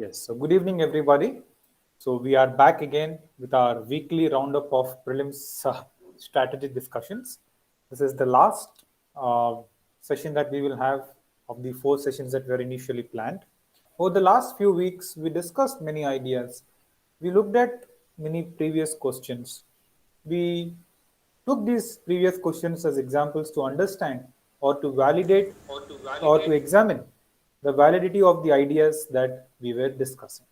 Yes, so good evening, everybody. So we are back again with our weekly roundup of prelims strategy discussions. This is the last uh, session that we will have of the four sessions that were initially planned. Over the last few weeks, we discussed many ideas. We looked at many previous questions. We took these previous questions as examples to understand or to validate or to examine the validity of the ideas that we were discussing.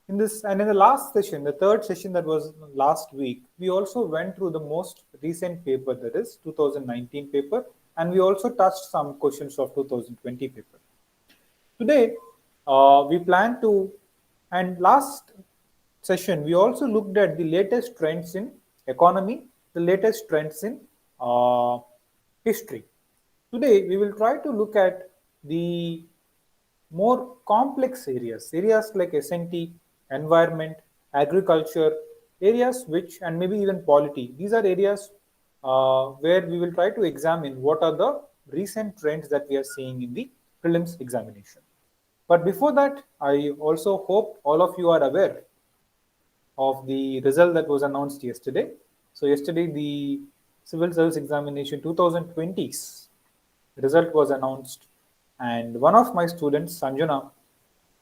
In this and in the last session, the third session that was last week, we also went through the most recent paper, that is 2019 paper, and we also touched some questions of 2020 paper. Today, we plan to, and last session, we also looked at the latest trends in economy, the latest trends in uh, history. Today, we will try to look at the more complex areas, areas like S&T, environment, agriculture, areas which, and maybe even polity. These are areas where we will try to examine what are the recent trends that we are seeing in the prelims examination. But before that, I also hope all of you are aware of the result that was announced yesterday. So yesterday, the Civil Service Examination 2020's result was announced, and one of my students, Sanjana,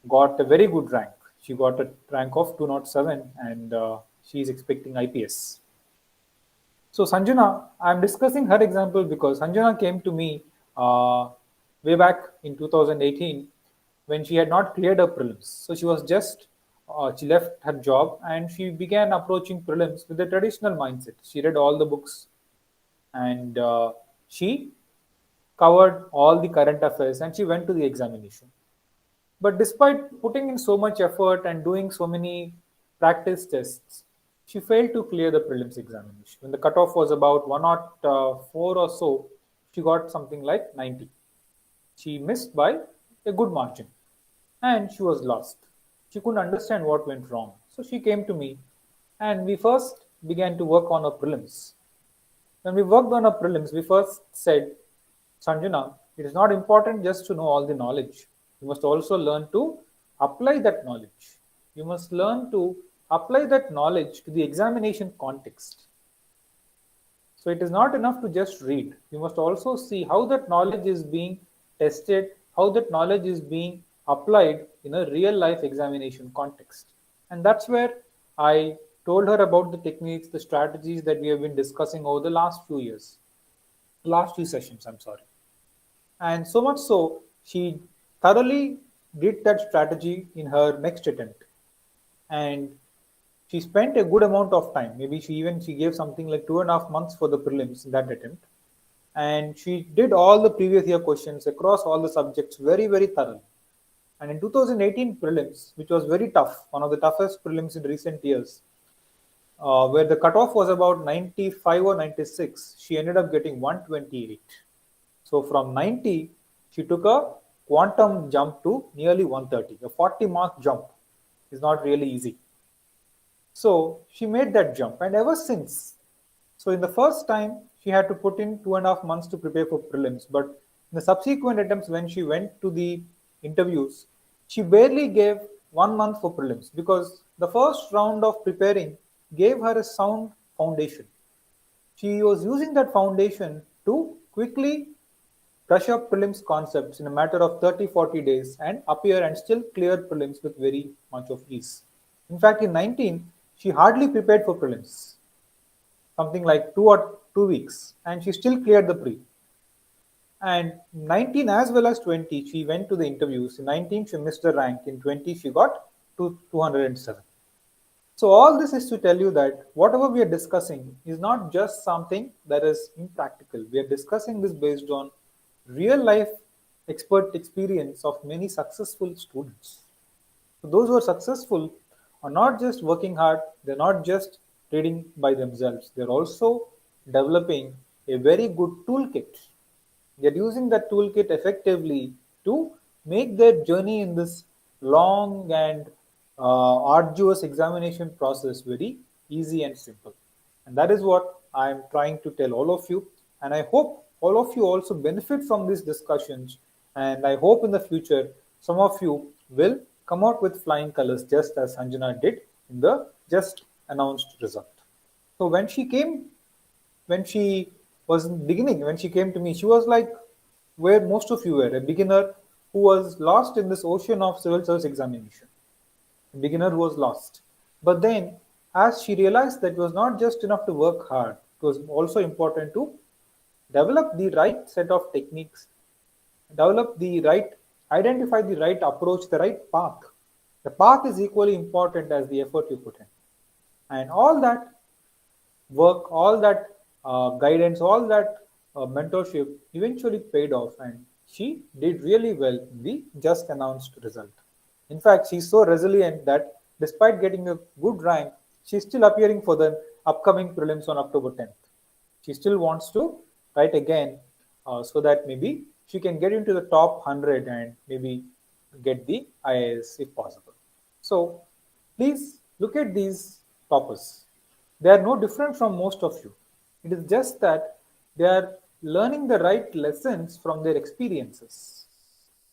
got a very good rank. She got a rank of 207, and she is expecting IPS. So Sanjana, I'm discussing her example because Sanjana came to me way back in 2018 when she had not cleared her prelims. So she was just she left her job and she began approaching prelims with the traditional mindset. She read all the books and she covered all the current affairs and she went to the examination. But despite putting in so much effort and doing so many practice tests, she failed to clear the prelims examination. When the cutoff was about 104 or so, she got something like 90. She missed by a good margin and she was lost. She couldn't understand what went wrong. So she came to me and we first began to work on her prelims. When we worked on our prelims, we first said, Sanjana, it is not important just to know all the knowledge. You must also learn to apply that knowledge. You must learn to apply that knowledge to the examination context. So it is not enough to just read. You must also see how that knowledge is being tested, how that knowledge is being applied in a real life examination context. And that's where I told her about the techniques, the strategies that we have been discussing over the last few years, last few sessions, I'm sorry. And so much so, she thoroughly did that strategy in her next attempt. And she spent a good amount of time. Maybe she gave something like 2.5 months for the prelims in that attempt. And she did all the previous year questions across all the subjects very thoroughly. And in 2018 prelims, which was very tough, one of the toughest prelims in recent years, where the cutoff was about 95 or 96, she ended up getting 128. So from 90, she took a quantum jump to nearly 130. A 40 mark jump is not really easy. So she made that jump, and ever since, so in the first time, she had to put in 2.5 months to prepare for prelims, but in the subsequent attempts, when she went to the interviews, she barely gave 1 month for prelims because the first round of preparing gave her a sound foundation. She was using that foundation to quickly brush up prelims concepts in a matter of 30-40 days and appear and still clear prelims with very much of ease. In fact, in 19, she hardly prepared for prelims, something like 2 weeks, and she still cleared the pre. And 19 as well as 20, she went to the interviews. In 19, she missed the rank. In 20, she got to 207. So all this is to tell you that whatever we are discussing is not just something that is impractical. We are discussing this based on real life expert experience of many successful students. So those who are successful are not just working hard, they're not just reading by themselves, they're also developing a very good toolkit. They're using that toolkit effectively to make their journey in this long and arduous examination process very easy and simple. And that is what I'm trying to tell all of you. And I hope all of you also benefit from these discussions. And I hope in the future some of you will come out with flying colors just as Sanjana did in the just announced result. So when she was beginning, when she came to me, she was like where most of you were, a beginner who was lost in this ocean of civil service examination, a beginner who was lost. But then, as she realized that it was not just enough to work hard, it was also important to develop the right set of techniques, develop the right, identify the right approach, the right path. The path is equally important as the effort you put in. And all that work, all that guidance, all that mentorship eventually paid off, and she did really well in the just announced result. In fact, she's so resilient that despite getting a good rank, she's still appearing for the upcoming prelims on October 10th. She still wants to write again so that maybe she can get into the top 100 and maybe get the IAS if possible. So please look at these toppers. They are no different from most of you. It is just that they are learning the right lessons from their experiences.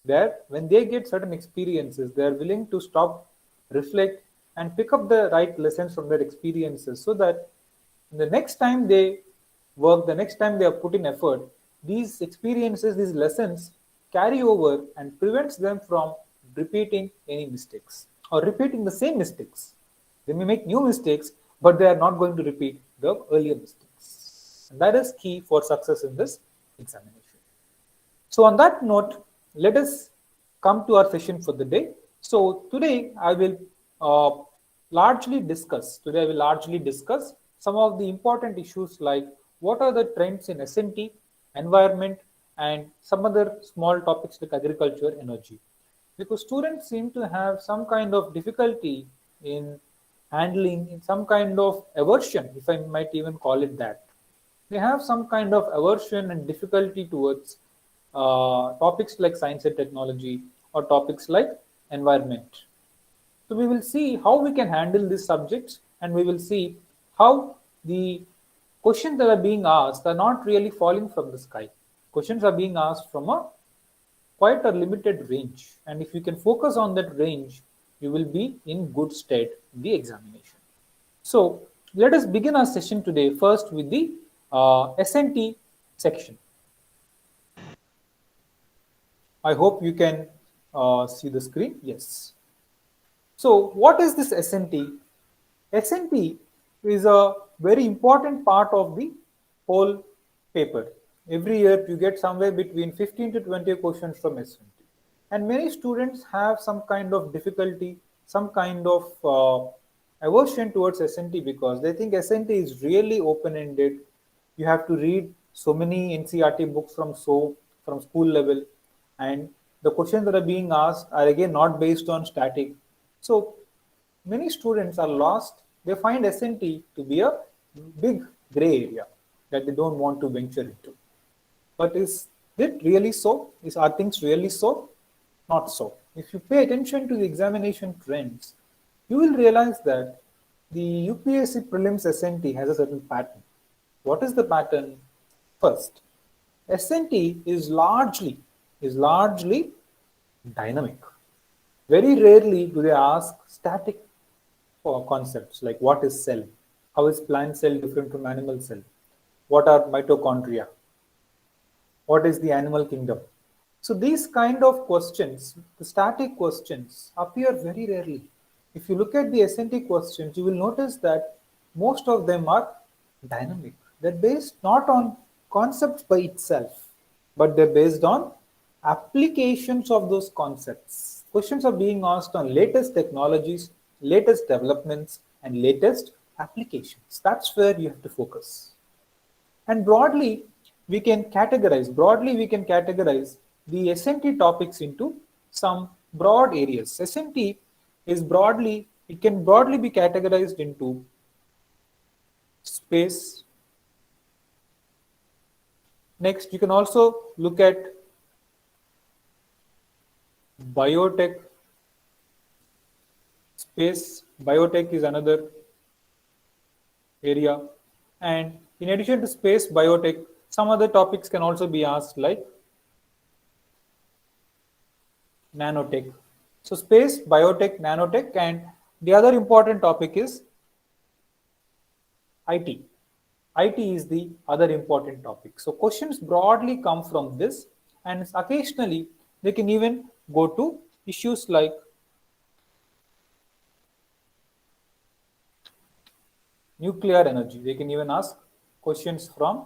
There, when they get certain experiences, they are willing to stop, reflect, and pick up the right lessons from their experiences so that the next time they work, the next time they are put in effort, these experiences, these lessons carry over and prevents them from repeating any mistakes or repeating the same mistakes. They may make new mistakes, but they are not going to repeat the earlier mistakes. And that is key for success in this examination. So on that note, let us come to our session for the day. So today I will largely discuss some of the important issues like what are the trends in SNT, environment, and some other small topics like agriculture, energy. Because students seem to have some kind of difficulty in handling, in some kind of aversion, if I might even call it that. They have some kind of aversion and difficulty towards topics like science and technology or topics like environment. So we will see how we can handle these subjects, and we will see how the questions that are being asked are not really falling from the sky. Questions are being asked from a quite a limited range, and if you can focus on that range, you will be in good state in the examination. So let us begin our session today first with the SNT section. I hope you can see the screen. Yes. So what is this SNT? SNT is a very important part of the whole paper. Every year you get somewhere between 15 to 20 questions from SNT. And many students have some kind of difficulty, some kind of aversion towards SNT because they think SNT is really open-ended. You have to read so many NCERT books from school level, and the questions that are being asked are again not based on static. So many students are lost. They find SNT to be a big gray area that they don't want to venture into. But is it really so? Are things really so? Not so. If you pay attention to the examination trends, you will realize that the UPSC prelims SNT has a certain pattern. What is the pattern? First, SNT is largely dynamic. Very rarely do they ask static concepts like what is cell? How is plant cell different from animal cell? What are mitochondria? What is the animal kingdom? So these kind of questions, the static questions, appear very rarely. If you look at the SNT questions, you will notice that most of them are dynamic. They're based not on concepts by itself, but they're based on applications of those concepts. Questions are being asked on latest technologies, latest developments, and latest applications. That's where you have to focus. And broadly, we can categorize the SNT topics into some broad areas. SNT is it can broadly be categorized into space. Next, you can also look at biotech. Space, biotech is another area. And in addition to space, biotech, some other topics can also be asked like nanotech, So space, biotech, nanotech, and the other important topic is IT. IT is the other important topic. So questions broadly come from this, and occasionally they can even go to issues like nuclear energy. They can even ask questions from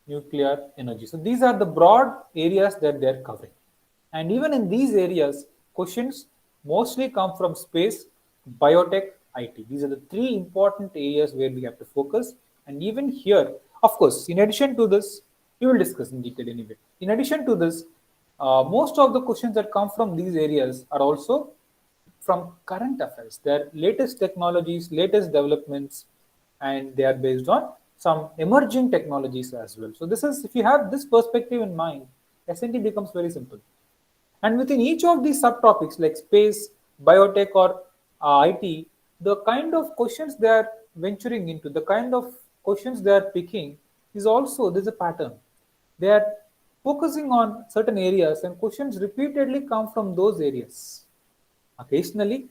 nuclear energy. So these are the broad areas that they are covering. And even in these areas, questions mostly come from space, biotech, IT. These are the three important areas where we have to focus. And even here, of course, in addition to this, we will discuss in detail anyway. In addition to this, most of the questions that come from these areas are also from current affairs. Their latest technologies, latest developments, and they are based on some emerging technologies as well. So this is, if you have this perspective in mind, SNT becomes very simple. And within each of these subtopics like space, biotech, or IT, the kind of questions they are venturing into, the kind of questions they are picking is also, there's a pattern. They are focusing on certain areas and questions repeatedly come from those areas. Occasionally,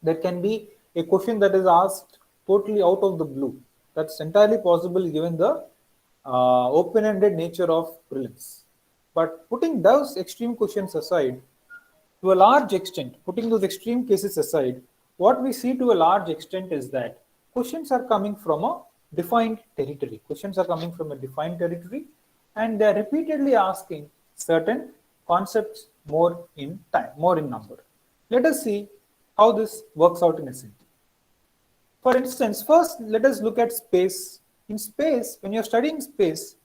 there can be a question that is asked totally out of the blue. That's entirely possible given the open-ended nature of prelims. But putting those extreme questions aside, to a large extent, putting those extreme cases aside, what we see to a large extent is that questions are coming from a defined territory. Questions are coming from a defined territory, and they are repeatedly asking certain concepts more in time, more in number. Let us see how this works out in SNT. For instance, first let us look at space. In space, when you're studying space,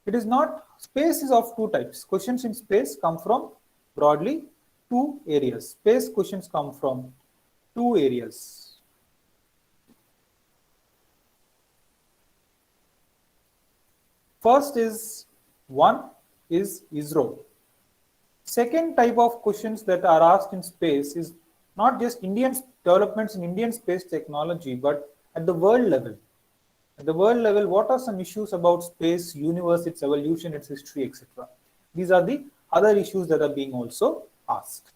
it is not, space is of two types. Questions in space come from broadly two areas. Space questions come from two areas. First is one is ISRO. Second type of questions that are asked in space is not just Indian developments in Indian space technology, but at the world level. At the world level, what are some issues about space, universe, its evolution, its history, etc. These are the other issues that are being also asked.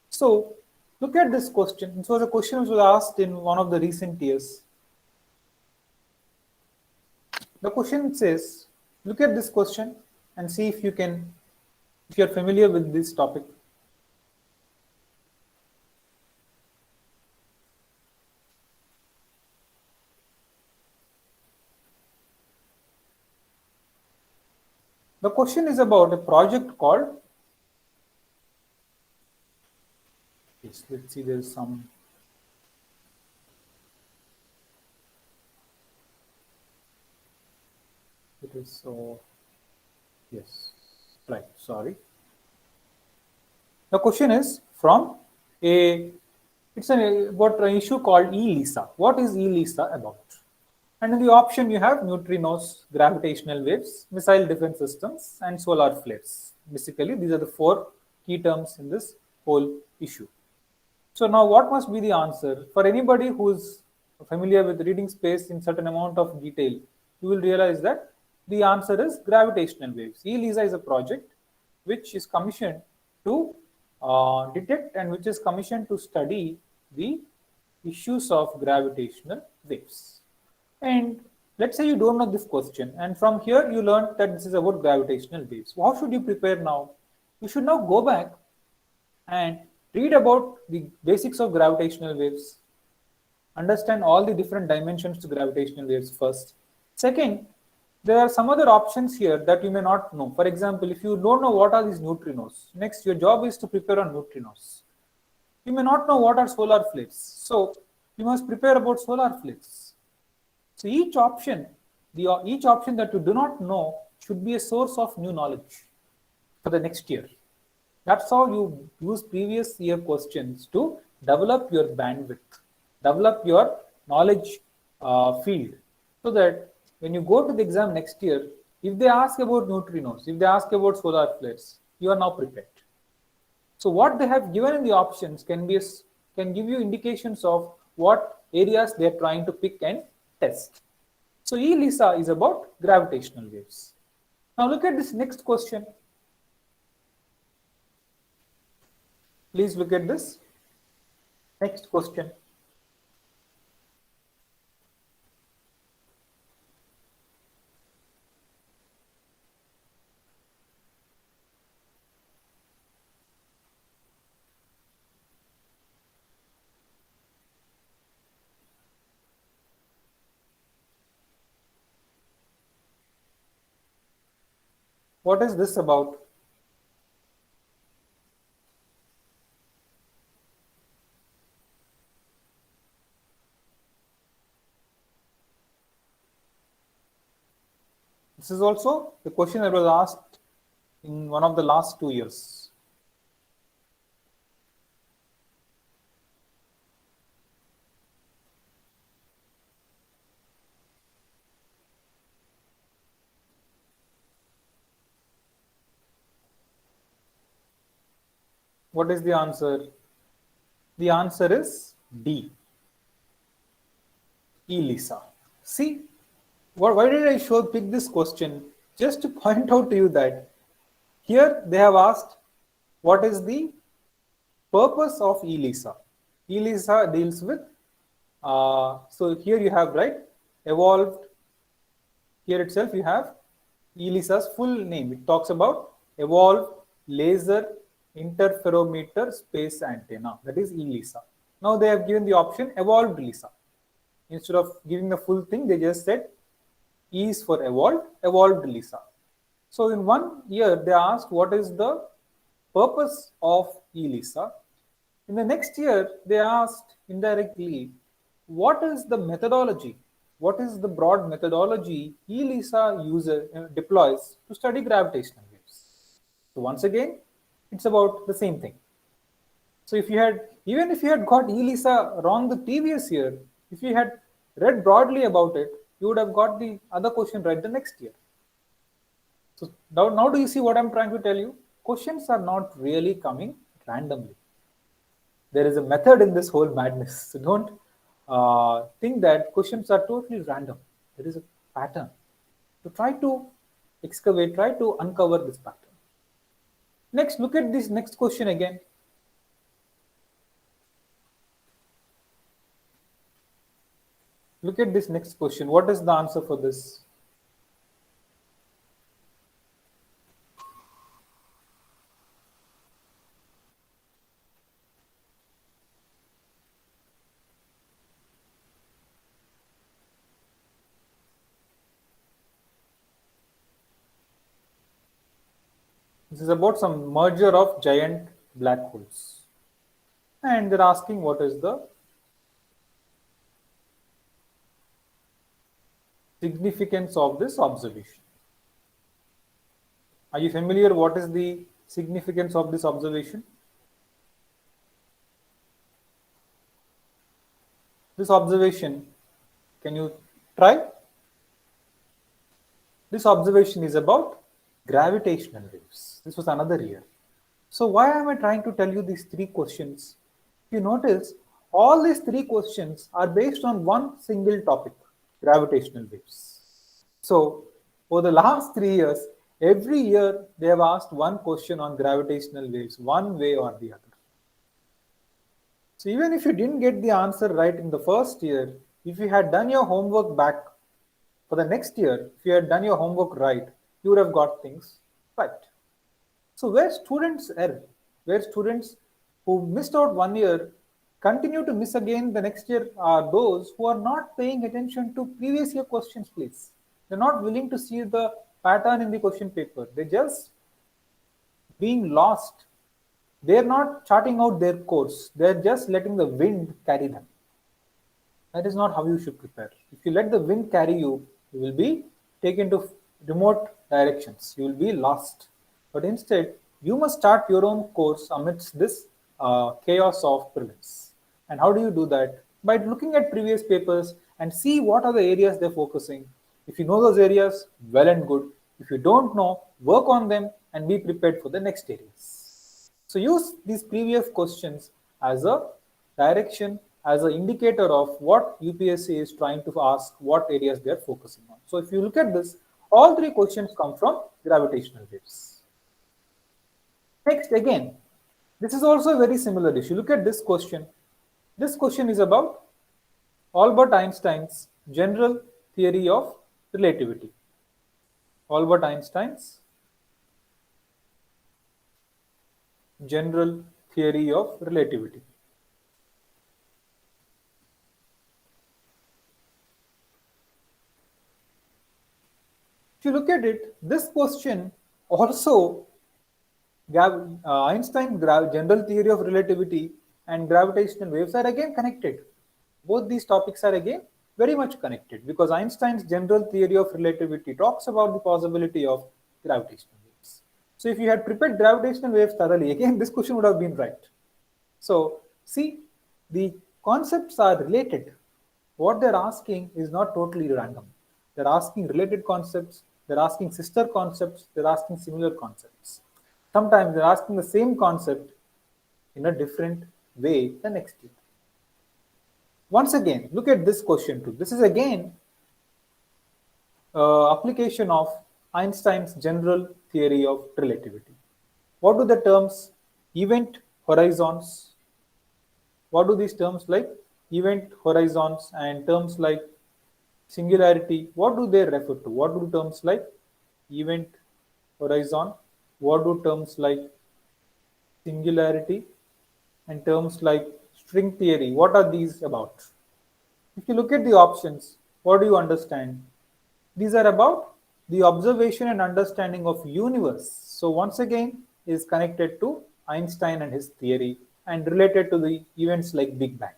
So look at this question. This was a question which was asked in one of the recent years. The question says, look at this question and see if you can, if you're familiar with this topic. The question is about a project called, yes, let's see, there's some, it is so, yes, right, sorry. The question is from a, it's about an issue called ELISA. What is ELISA about? And in the option you have neutrinos, gravitational waves, missile defense systems, and solar flares. Basically, these are the four key terms in this whole issue. So now what must be the answer? For anybody who is familiar with reading space in certain amount of detail, you will realize that the answer is gravitational waves. ELISA is a project which is commissioned to detect and which is commissioned to study the issues of gravitational waves. And let's say you don't know this question, and from here you learned that this is about gravitational waves. How should you prepare now? You should now go back and read about the basics of gravitational waves, understand all the different dimensions to gravitational waves first. Second, there are some other options here that you may not know. For example, if you don't know what are these neutrinos, next your job is to prepare on neutrinos. You may not know what are solar flares, so you must prepare about solar flares. So each option that you do not know should be a source of new knowledge for the next year. That's how you use previous year questions to develop your bandwidth, develop your knowledge field, so that when you go to the exam next year, if they ask about neutrinos, if they ask about solar flares, you are now prepared. So what they have given in the options can give you indications of what areas they are trying to pick and test. So ELISA is about gravitational waves. Now look at this next question. Please look at this. Next question. What is this about? This is also the question that was asked in one of the last 2 years. What is the answer? The answer is D. ELISA. See, why did I pick this question? Just to point out to you that here they have asked what is the purpose of ELISA. ELISA deals with, so here you have, right, evolved, here itself you have ELISA's full name. It talks about Evolved Laser Interferometer Space Antenna, that is ELISA. Now they have given the option Evolved LISA. Instead of giving the full thing, they just said E is for Evolved LISA. So in 1 year, they asked what is the purpose of ELISA. In the next year, they asked indirectly, what is the methodology? What is the broad methodology ELISA deploys to study gravitational waves? So once again, it's about the same thing. So even if you had got ELISA wrong the previous year, if you had read broadly about it, you would have got the other question right the next year. So now do you see what I'm trying to tell you? Questions are not really coming randomly. There is a method in this whole madness. So don't think that questions are totally random. There is a pattern. So try to excavate, try to uncover this pattern. Next, look at this next question again. Look at this next question. What is the answer for this? This is about some merger of giant black holes. And they're asking what is the significance of this observation. Are you familiar what is the significance of this observation? This observation, can you try? This observation is about gravitational waves. This was another year. So why am I trying to tell you these 3 questions? If you notice, all these 3 questions are based on one single topic, gravitational waves. So for the last 3 years, every year they have asked one question on gravitational waves, one way or the other. So even if you didn't get the answer right in the first year, if you had done your homework back for the next year, if you had done your homework right, you would have got things right. So where students err, where students who missed out 1 year continue to miss again the next year are those who are not paying attention to previous year questions, please. They're not willing to see the pattern in the question paper. They're just being lost. They're not charting out their course. They're just letting the wind carry them. That is not how you should prepare. If you let the wind carry you, you will be taken to remote directions. You will be lost. But instead, you must start your own course amidst this chaos of prelims. And how do you do that? By looking at previous papers and see what are the areas they're focusing. If you know those areas, well and good. If you don't know, work on them and be prepared for the next areas. So use these previous questions as a direction, as an indicator of what UPSC is trying to ask, what areas they are focusing on. So if you look at this, all 3 questions come from gravitational waves. Next, again, This is also a very similar issue. Look at this question. This question is about Albert Einstein's general theory of relativity. Albert Einstein's general theory of relativity. If you look at it, this question also Einstein's general theory of relativity and gravitational waves are again connected. Both these topics are again very much connected because Einstein's general theory of relativity talks about the possibility of gravitational waves. So if you had prepared gravitational waves thoroughly, again this question would have been right. So see, the concepts are related. What they're asking is not totally random. They're asking related concepts, they're asking sister concepts, they're asking similar concepts. Sometimes they're asking the same concept in a different way the next year. Once again, look at this question too. This is again application of Einstein's general theory of relativity. What do the terms event horizons? What do these terms like event horizons and terms like singularity, what do they refer to? What do terms like event horizon? What do terms like singularity and terms like string theory, what are these about? If you look at the options, what do you understand? These are about the observation and understanding of universe. So once again is connected to Einstein and his theory and related to the events like Big Bang.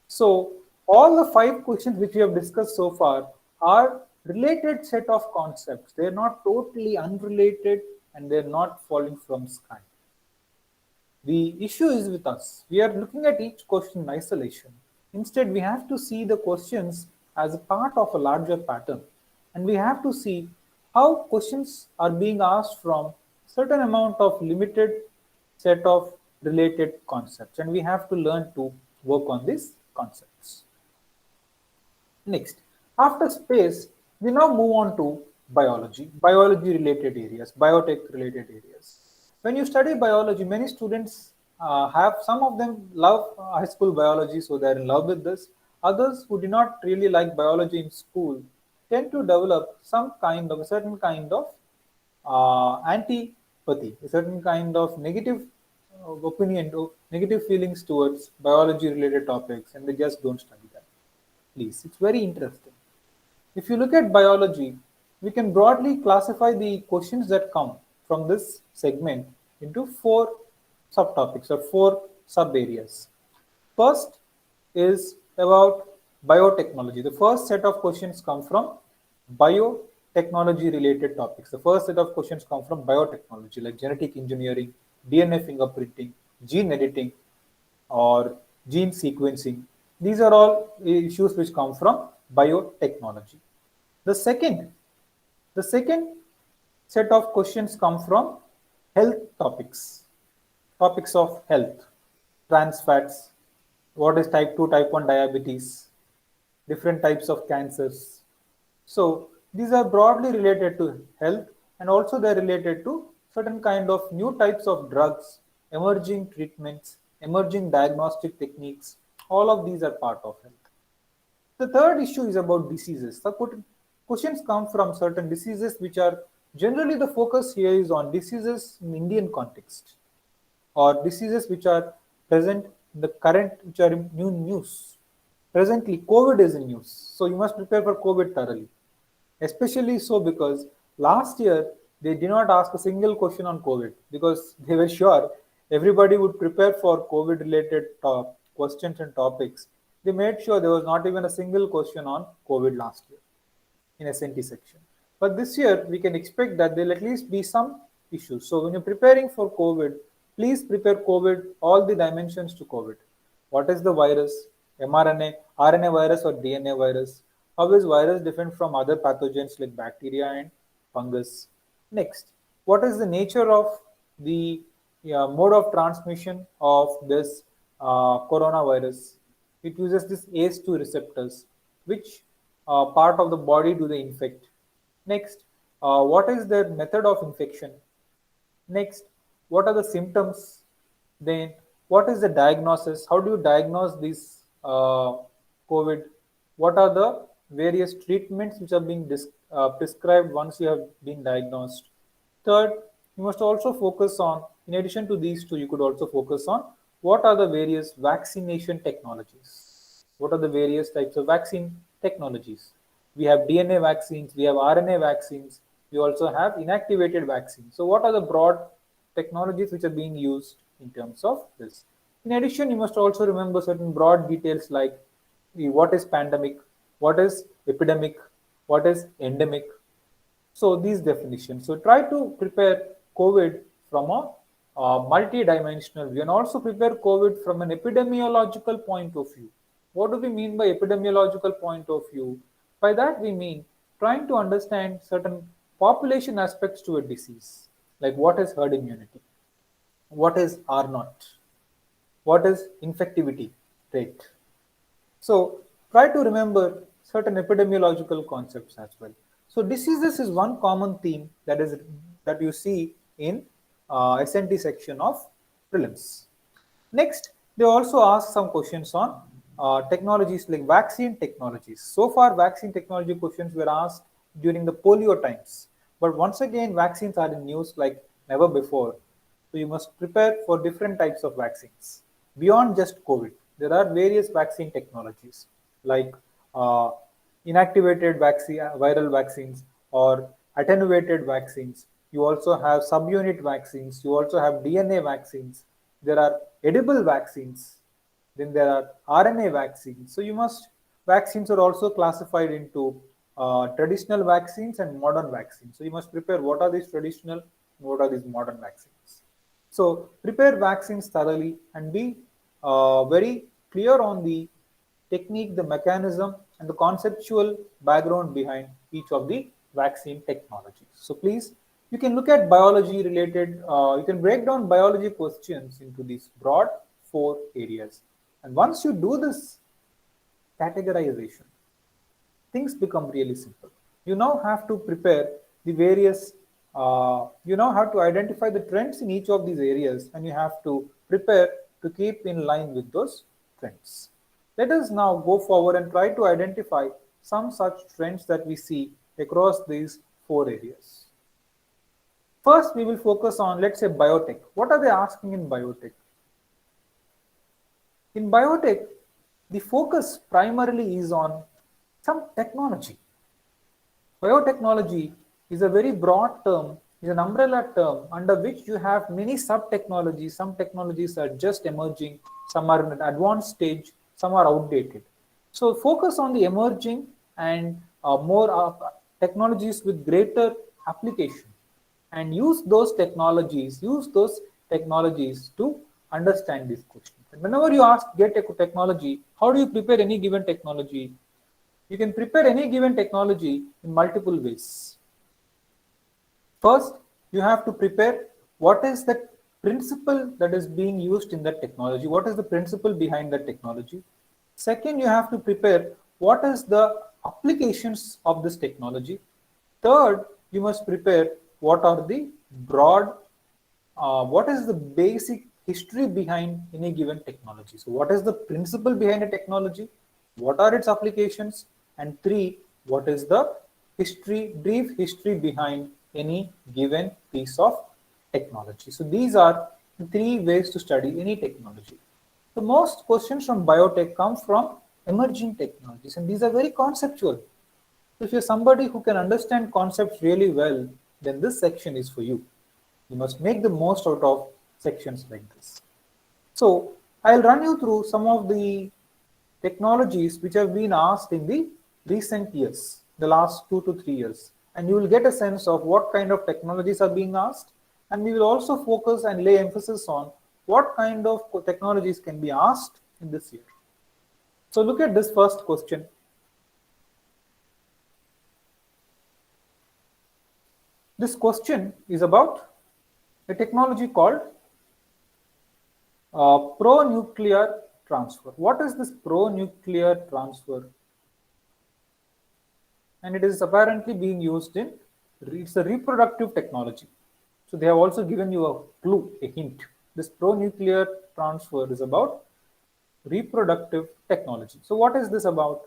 So all the 5 questions which we have discussed so far are related set of concepts. They are not totally unrelated and they are not falling from sky. The issue is with us. We are looking at each question in isolation. Instead, we have to see the questions as a part of a larger pattern. And we have to see how questions are being asked from certain amount of limited set of related concepts. And we have to learn to work on these concepts. Next, after space, we now move on to biology, biology related areas, biotech related areas. When you study biology, many students have, some of them love high school biology, so they're in love with this. Others who do not really like biology in school tend to develop some kind of, a certain kind of antipathy, a certain kind of negative opinion, negative feelings towards biology related topics, and they just don't study that. Please, it's very interesting. If you look at biology, we can broadly classify the questions that come from this segment into 4 subtopics or 4 sub areas. First is about biotechnology. The first set of questions come from biotechnology related topics. The first set of questions come from biotechnology like genetic engineering, DNA fingerprinting, gene editing, or gene sequencing. These are all issues which come from biotechnology. The second set of questions come from health topics, topics of health, trans fats, what is type 2, type 1 diabetes, different types of cancers. So these are broadly related to health and also they're related to certain kind of new types of drugs, emerging treatments, emerging diagnostic techniques. All of these are part of health. The third issue is about diseases. The questions come from certain diseases which are generally the focus here is on diseases in Indian context or diseases which are present in the current, which are in new news. Presently, COVID is in news, so you must prepare for COVID thoroughly. Especially so because last year they did not ask a single question on COVID because they were sure everybody would prepare for COVID related questions and topics. They made sure there was not even a single question on COVID last year in SNT section. But this year we can expect that there'll at least be some issues. So when you're preparing for COVID, please prepare COVID, all the dimensions to COVID. What is the virus, mRNA, RNA virus or DNA virus? How is virus different from other pathogens like bacteria and fungus? Next, what is the nature of the mode of transmission of this coronavirus? It uses this ACE2 receptors. Which part of the body do they infect? Next, what is their method of infection? Next, what are the symptoms? Then what is the diagnosis? How do you diagnose this COVID? What are the various treatments which are being prescribed once you have been diagnosed? Third, you must also focus on, in addition to these two, you could also focus on what are the various vaccination technologies. What are the various types of vaccine technologies? We have DNA vaccines, we have RNA vaccines, we also have inactivated vaccines. So, what are the broad technologies which are being used in terms of this? In addition, you must also remember certain broad details like what is pandemic, what is epidemic, what is endemic. So these definitions. So try to prepare COVID from a multi-dimensional view and also prepare COVID from an epidemiological point of view. What do we mean by epidemiological point of view? By that we mean trying to understand certain population aspects to a disease, like what is herd immunity, what is R naught, what is infectivity rate. So try to remember certain epidemiological concepts as well. So diseases is one common theme that you see in SNT section of prelims. Next, they also ask some questions on technologies like vaccine technologies. So far, vaccine technology questions were asked during the polio times. But once again, vaccines are in news like never before. So you must prepare for different types of vaccines. Beyond just COVID, there are various vaccine technologies like uh, inactivated vaccine, viral vaccines or attenuated vaccines. You also have subunit vaccines. You also have DNA vaccines. There are edible vaccines. Then there are RNA vaccines. So you must, vaccines are also classified into traditional vaccines and modern vaccines. So you must prepare what are these traditional and what are these modern vaccines. So prepare vaccines thoroughly and be very clear on the technique, the mechanism, and the conceptual background behind each of the vaccine technologies. So please, you can look at biology related, you can break down biology questions into these broad four areas. And once you do this categorization, things become really simple. You now have to prepare the various, you now have to identify the trends in each of these areas and you have to prepare to keep in line with those trends. Let us now go forward and try to identify some such trends that we see across these four areas. First, we will focus on, let's say, biotech. What are they asking in biotech? In biotech, the focus primarily is on some technology. Biotechnology is a very broad term, is an umbrella term under which you have many sub-technologies. Some technologies are just emerging, some are in an advanced stage, some are outdated. So focus on the emerging and more technologies with greater application and use those technologies to understand these questions. And whenever you ask get a technology, how do you prepare any given technology? You can prepare any given technology in multiple ways. First, you have to prepare what is the principle that is being used in that technology. What is the principle behind that technology? Second, you have to prepare what is the applications of this technology. Third, you must prepare what are the broad, what is the basic history behind any given technology. So what is the principle behind a technology? What are its applications? And three, what is the history, brief history behind any given piece of technology. So these are the three ways to study any technology. The most questions from biotech come from emerging technologies, and these are very conceptual. If you're somebody who can understand concepts really well, then this section is for you. You must make the most out of sections like this. So I'll run you through some of the technologies which have been asked in the recent years, the last 2 to 3 years, and you will get a sense of what kind of technologies are being asked, and we will also focus and lay emphasis on what kind of technologies can be asked in this year. So look at this first question. This question is about a technology called pro-nuclear transfer. What is this pro-nuclear transfer? And it is apparently being used it's a reproductive technology. So they have also given you a clue, a hint. This pro-nuclear transfer is about reproductive technology. So what is this about?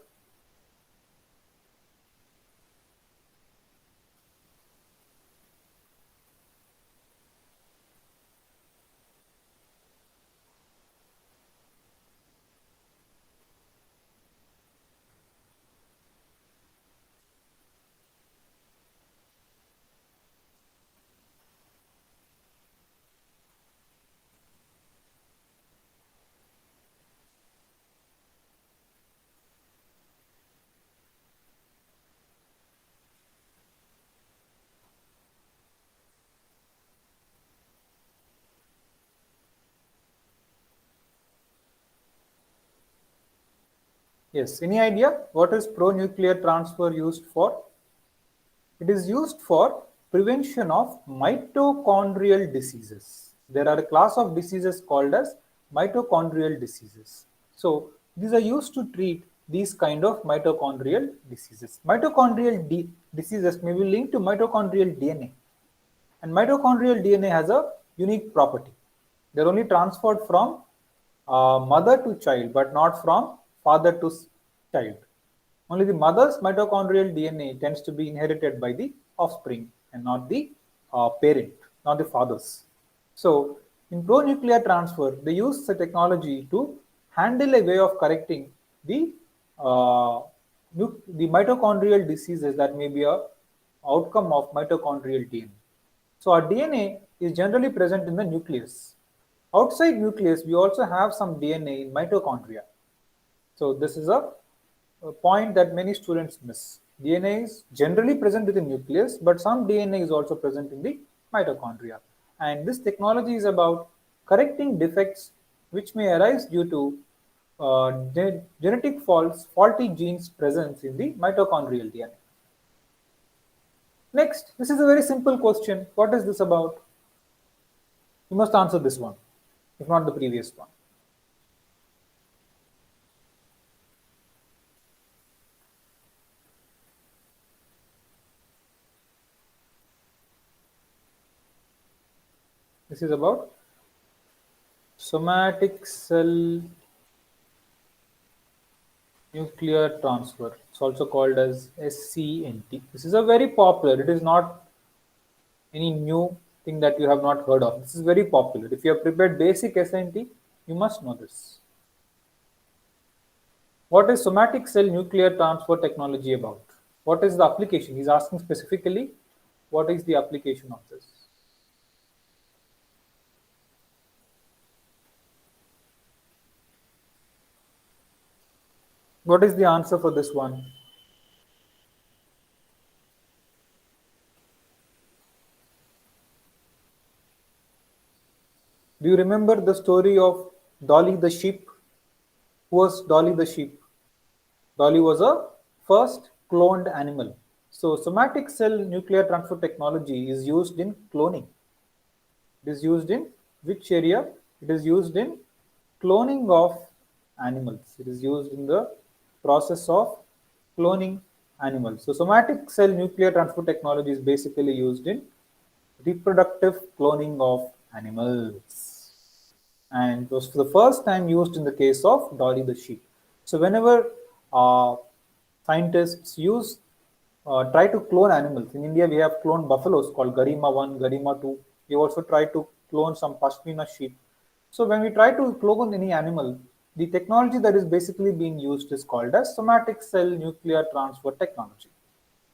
Yes, any idea what is pro-nuclear transfer used for? It is used for prevention of mitochondrial diseases. There are a class of diseases called as mitochondrial diseases. So these are used to treat these kind of mitochondrial diseases. Diseases may be linked to mitochondrial DNA, and mitochondrial DNA has a unique property. They're only transferred from mother to child, but not from father to child. Only the mother's mitochondrial DNA tends to be inherited by the offspring and not the parent, not the fathers. So, in pro-nuclear transfer, they use the technology to handle a way of correcting the uh, the mitochondrial diseases that may be a outcome of mitochondrial DNA. So, our DNA is generally present in the nucleus. Outside nucleus, we also have some DNA in mitochondria. So this is a point that many students miss. DNA is generally present in the nucleus, but some DNA is also present in the mitochondria. And this technology is about correcting defects which may arise due to genetic faulty genes presence in the mitochondrial DNA. Next, this is a very simple question. What is this about? You must answer this one, if not the previous one. This is about somatic cell nuclear transfer. It's also called as SCNT. This is a very popular. It is not any new thing that you have not heard of. This is very popular. If you have prepared basic SNT, you must know this. What is somatic cell nuclear transfer technology about? What is the application? He's asking specifically, what is the application of this? What is the answer for this one? Do you remember the story of Dolly the sheep? Who was Dolly the sheep? Dolly was a first cloned animal. So somatic cell nuclear transfer technology is used in cloning. It is used in which area? It is used in cloning of animals. It is used in the process of cloning animals. So somatic cell nuclear transfer technology is basically used in reproductive cloning of animals, and was for the first time used in the case of Dolly the sheep. So whenever scientists try to clone animals, in India we have cloned buffaloes called Garima 1, Garima 2. We also try to clone some Pashmina sheep. So when we try to clone any animal, the technology that is basically being used is called as somatic cell nuclear transfer technology.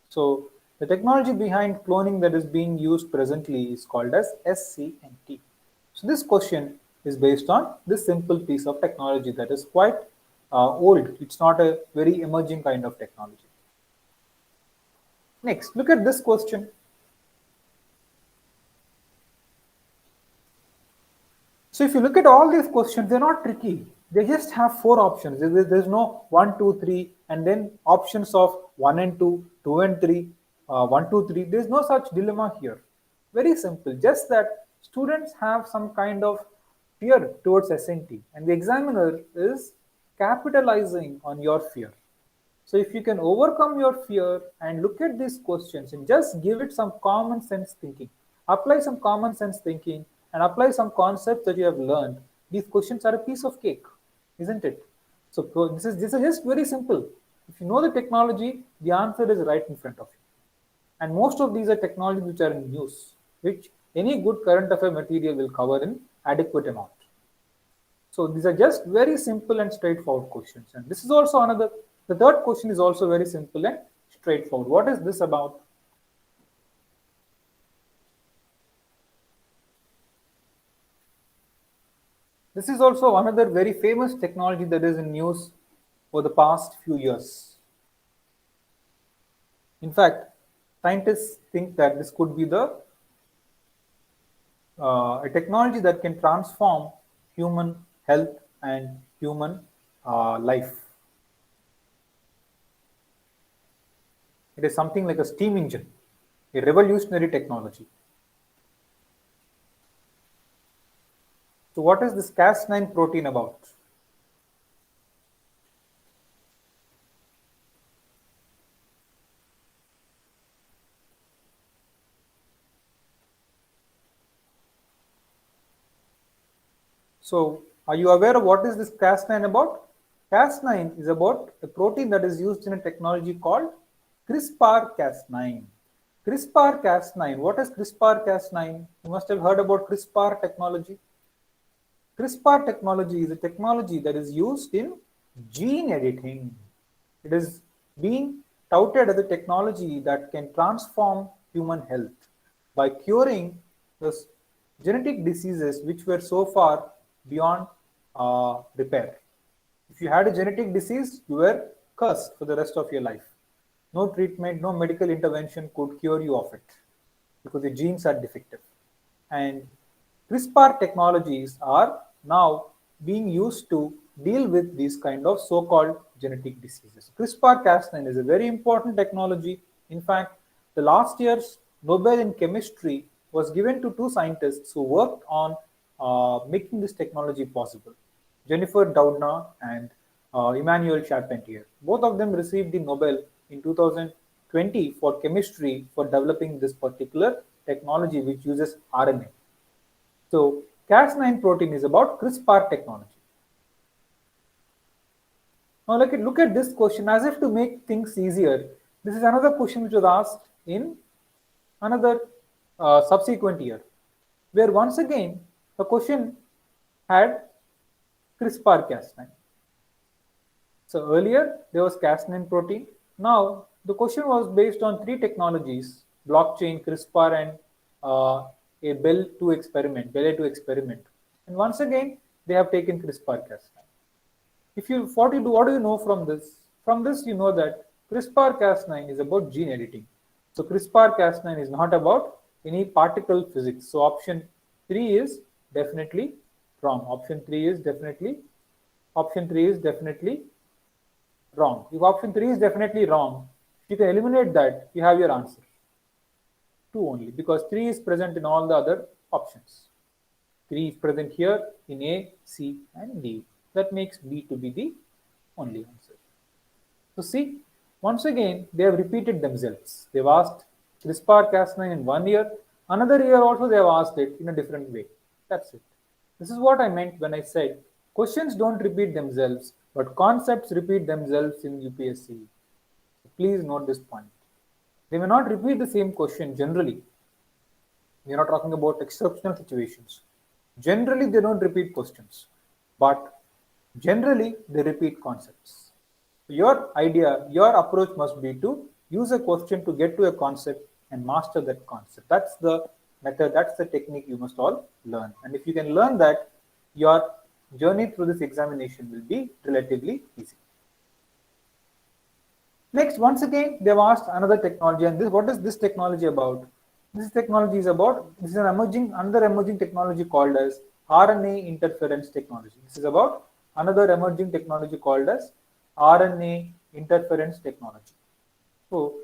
So the technology behind cloning that is being used presently is called as SCNT. So this question is based on this simple piece of technology that is quite old. It's not a very emerging kind of technology. Next, look at this question. So if you look at all these questions, they're not tricky. They just have four options. There's no one, two, three, and then options of one and two, two and three, one, two, three. There's no such dilemma here. Very simple. Just that students have some kind of fear towards SNT, and the examiner is capitalizing on your fear. So if you can overcome your fear and look at these questions and just give it some common sense thinking, apply some common sense thinking and apply some concepts that you have learned, these questions are a piece of cake, isn't it? So this is just very simple. If you know the technology, the answer is right in front of you. And most of these are technologies which are in use, which any good current affair material will cover in adequate amount. So these are just very simple and straightforward questions. And this is also another, the third question is also very simple and straightforward. What is this about? This is also another very famous technology that is in use for the past few years. In fact, scientists think that this could be a technology that can transform human health and human life. It is something like a steam engine, a revolutionary technology. So what is this Cas9 protein about? So are you aware of what is this Cas9 about? Cas9 is about a protein that is used in a technology called CRISPR-Cas9. CRISPR-Cas9, what is CRISPR-Cas9? You must have heard about CRISPR technology. CRISPR technology is a technology that is used in gene editing. It is being touted as a technology that can transform human health by curing the genetic diseases which were so far beyond repair. If you had a genetic disease, you were cursed for the rest of your life. No treatment, no medical intervention could cure you of it because the genes are defective. And CRISPR technologies are now being used to deal with these kind of so-called genetic diseases. CRISPR-Cas9 is a very important technology. In fact, the last year's Nobel in chemistry was given to two scientists who worked on making this technology possible. Jennifer Doudna and Emmanuel Charpentier. Both of them received the Nobel in 2020 for chemistry for developing this particular technology which uses RNA. So Cas9 protein is about CRISPR technology. Now look at this question as if to make things easier. This is another question which was asked in another subsequent year, where once again the question had CRISPR-Cas9. So earlier there was Cas9 protein. Now the question was based on three technologies: blockchain, CRISPR, and a Bell-2 experiment. And once again, they have taken CRISPR-Cas9. What do you know from this? From this, you know that CRISPR-Cas9 is about gene editing. So CRISPR-Cas9 is not about any particle physics. So option 3 is definitely wrong. Option 3 is definitely wrong. If option 3 is definitely wrong, you can eliminate that. You have your answer. 2 only, because 3 is present in all the other options. 3 is present here in A, C, and D. That makes B to be the only answer. So see, once again, they have repeated themselves. They've asked CRISPR-Cas9 in 1 year. Another year also they have asked it in a different way. That's it. This is what I meant when I said questions don't repeat themselves, but concepts repeat themselves in UPSC. Please note this point. They may not repeat the same question generally. We are not talking about exceptional situations. Generally, they don't repeat questions, but generally they repeat concepts. Your idea, your approach must be to use a question to get to a concept and master that concept. That's the method, that's the technique you must all learn. And if you can learn that, your journey through this examination will be relatively easy. Next, once again, they've asked another technology, and what is this technology about? This is another emerging technology called as RNA interference technology. This is about another emerging technology called as RNA interference technology. So,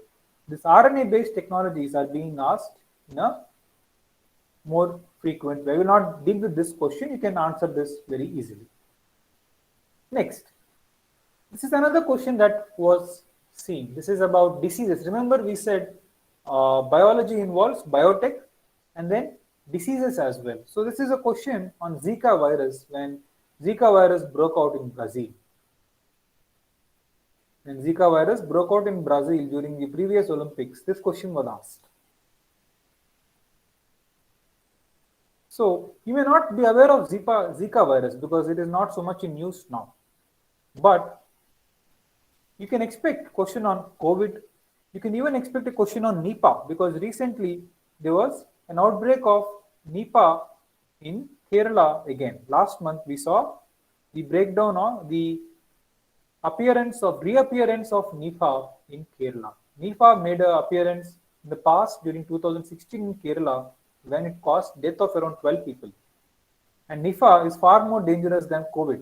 these RNA-based technologies are being asked in a more frequent way. I will not deal with this question. You can answer this very easily. Next, this is another question that was seen. This is about diseases. Remember, we said biology involves biotech and then diseases as well. So this is a question on Zika virus when Zika virus broke out in Brazil. When Zika virus broke out in Brazil during the previous Olympics, this question was asked. So you may not be aware of Zika virus because it is not so much in news now. But you can expect question on COVID. You can even expect a question on Nipah because recently there was an outbreak of Nipah in Kerala again. Last month we saw the breakdown of the reappearance of Nipah in Kerala. Nipah made an appearance in the past during 2016 in Kerala when it caused death of around 12 people. And Nipah is far more dangerous than COVID.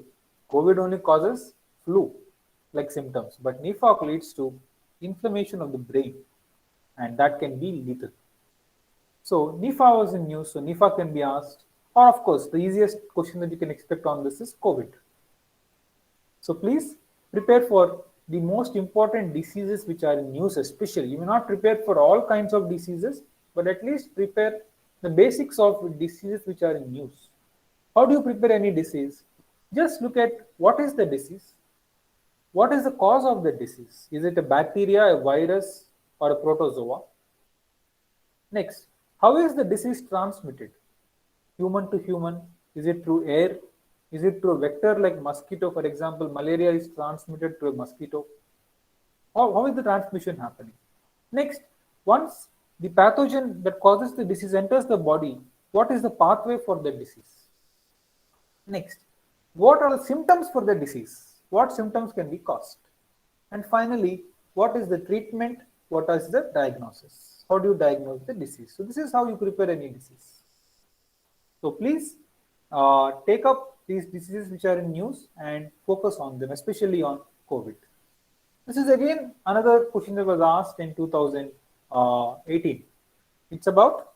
COVID only causes flu-like symptoms, but Nipah leads to inflammation of the brain, and that can be lethal. So Nipah was in news, so Nipah can be asked. Or of course, the easiest question that you can expect on this is COVID. So please prepare for the most important diseases which are in news especially. You may not prepare for all kinds of diseases, but at least prepare the basics of diseases which are in news. How do you prepare any disease? Just look at what is the disease? What is the cause of the disease? Is it a bacteria, a virus, or a protozoa? Next, how is the disease transmitted? Human to human? Is it through air? Is it through a vector like mosquito? For example, malaria is transmitted through a mosquito. How is the transmission happening? Next, once the pathogen that causes the disease enters the body, what is the pathway for the disease? Next, what are the symptoms for the disease? What symptoms can be caused? And finally, what is the treatment? What is the diagnosis? How do you diagnose the disease? So this is how you prepare any disease. So please take up these diseases which are in news and focus on them, especially on COVID. This is again another question that was asked in 2018. It's about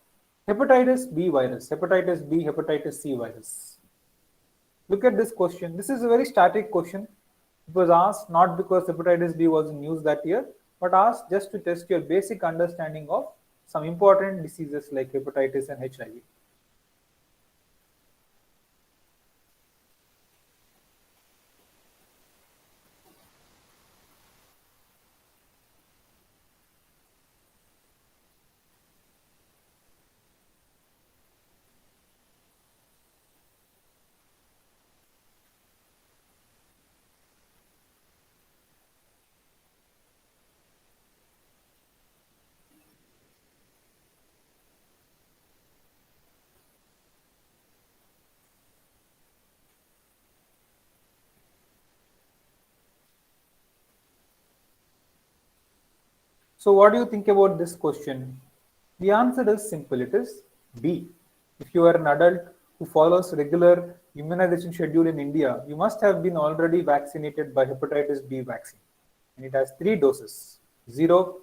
hepatitis B virus, hepatitis B, hepatitis C virus. Look at this question. This is a very static question. It was asked not because hepatitis B was in news that year, but asked just to test your basic understanding of some important diseases like hepatitis and HIV. So what do you think about this question? The answer is simple. It is B. If you are an adult who follows regular immunization schedule in India, you must have been already vaccinated by hepatitis B vaccine. And it has 3 doses, 0,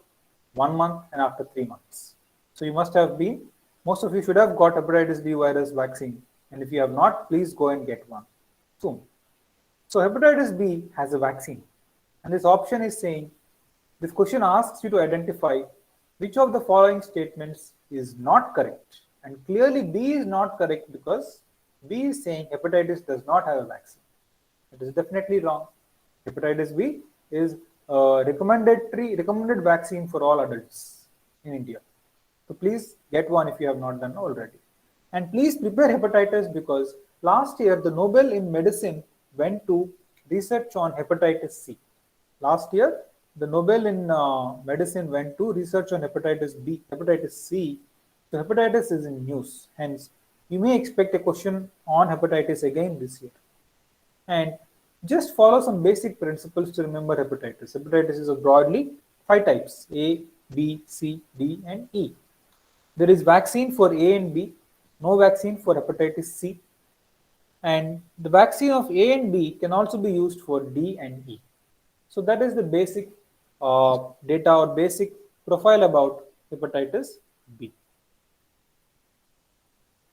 1 month, and after 3 months. So you must have been, most of you should have got hepatitis B virus vaccine. And if you have not, please go and get one soon. So hepatitis B has a vaccine. And this option is saying, this question asks you to identify which of the following statements is not correct. And clearly B is not correct because B is saying hepatitis does not have a vaccine. It is definitely wrong. Hepatitis B is a recommended vaccine for all adults in India. So please get one if you have not done already. And please prepare hepatitis because last year the Nobel in medicine went to research on hepatitis C. Last year, the Nobel in medicine went to research on hepatitis B, hepatitis C. So hepatitis is in news. Hence, you may expect a question on hepatitis again this year. And just follow some basic principles to remember hepatitis. Hepatitis is of broadly 5 types: A, B, C, D, and E. There is vaccine for A and B, no vaccine for hepatitis C. And the vaccine of A and B can also be used for D and E. So that is the basic data or basic profile about hepatitis B.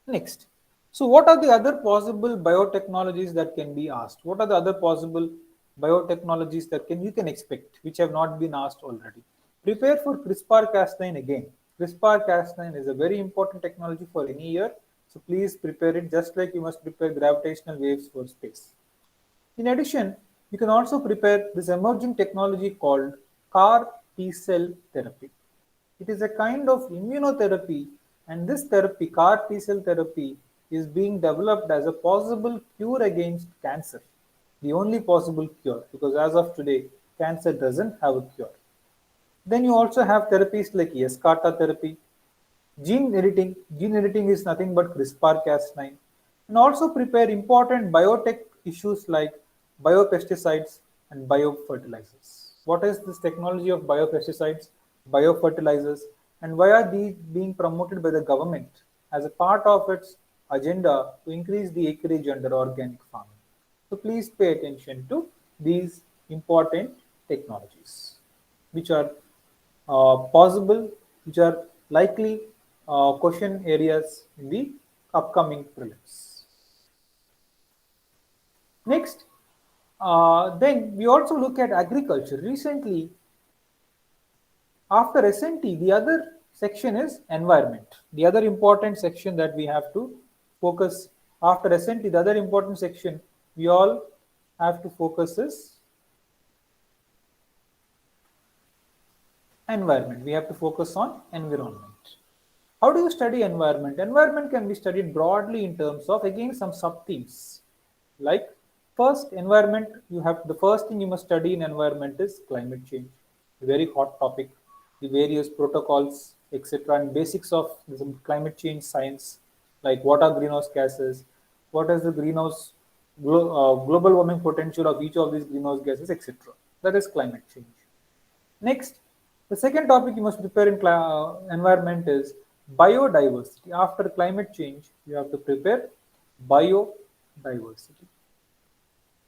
Next, so what are the other possible biotechnologies that can be asked? What are the other possible biotechnologies that you can expect, which have not been asked already? Prepare for CRISPR-Cas9 again. CRISPR-Cas9 is a very important technology for any year, so please prepare it just like you must prepare gravitational waves for space. In addition, you can also prepare this emerging technology called CAR T-cell therapy. It is a kind of immunotherapy, and this therapy, CAR T-cell therapy, is being developed as a possible cure against cancer. The only possible cure, because as of today, cancer doesn't have a cure. Then you also have therapies like Yescarta therapy, gene editing is nothing but CRISPR-Cas9, and also prepare important biotech issues like biopesticides and biofertilizers. What is this technology of biopesticides, biofertilizers, and why are these being promoted by the government as a part of its agenda to increase the acreage under organic farming? So please pay attention to these important technologies, which are possible, which are likely question areas in the upcoming prelims. Next, then we also look at agriculture. Recently, after SNT, the other section is environment. The other important section that we have to focus after SNT, the other important section we all have to focus is environment. We have to focus on environment. How do you study environment? Environment can be studied broadly in terms of again some sub-themes. Like first, environment, the first thing you must study in environment is climate change, a very hot topic, the various protocols, etc., and basics of climate change science, like what are greenhouse gases, what is the global warming potential of each of these greenhouse gases, etc. That is climate change. Next, the second topic you must prepare in environment is biodiversity. After climate change, you have to prepare biodiversity.